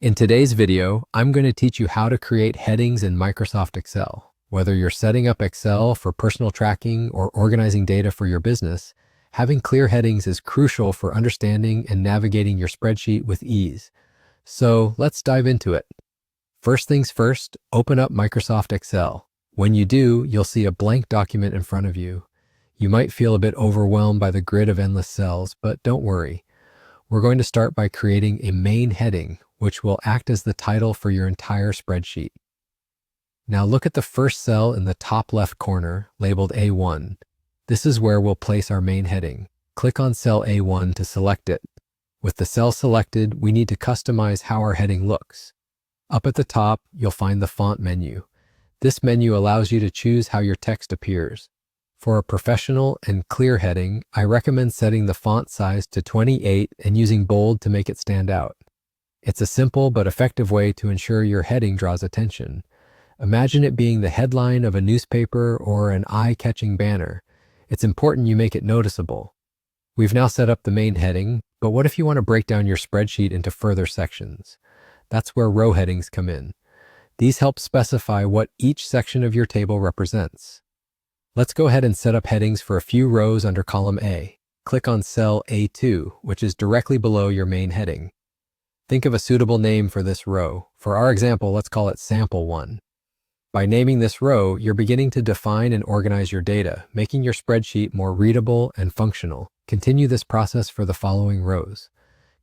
In today's video, I'm going to teach you how to create headings in Microsoft Excel. Whether you're setting up Excel for personal tracking or organizing data for your business, having clear headings is crucial for understanding and navigating your spreadsheet with ease. So let's dive into it. First things first, open up Microsoft Excel. When you do, you'll see a blank document in front of you. You might feel a bit overwhelmed by the grid of endless cells, but don't worry. We're going to start by creating a main heading, which will act as the title for your entire spreadsheet. Now look at the first cell in the top left corner, labeled A1. This is where we'll place our main heading. Click on cell A1 to select it. With the cell selected, we need to customize how our heading looks. Up at the top, you'll find the font menu. This menu allows you to choose how your text appears. For a professional and clear heading, I recommend setting the font size to 28 and using bold to make it stand out. It's a simple but effective way to ensure your heading draws attention. Imagine it being the headline of a newspaper or an eye-catching banner. It's important you make it noticeable. We've now set up the main heading, but what if you want to break down your spreadsheet into further sections? That's where row headings come in. These help specify what each section of your table represents. Let's go ahead and set up headings for a few rows under column A. Click on cell A2, which is directly below your main heading. Think of a suitable name for this row. For our example, let's call it Sample 1. By naming this row, you're beginning to define and organize your data, making your spreadsheet more readable and functional. Continue this process for the following rows.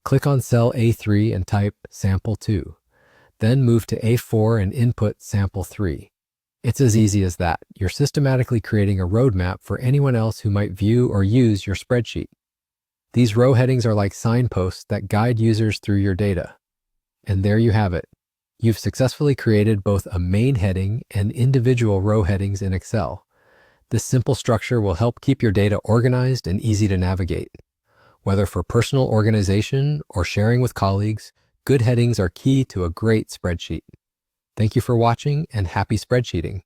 Click on cell A3 and type Sample 2. Then move to A4 and input Sample 3. It's as easy as that. You're systematically creating a roadmap for anyone else who might view or use your spreadsheet. These row headings are like signposts that guide users through your data. And there you have it. You've successfully created both a main heading and individual row headings in Excel. This simple structure will help keep your data organized and easy to navigate. Whether for personal organization or sharing with colleagues, good headings are key to a great spreadsheet. Thank you for watching and happy spreadsheeting.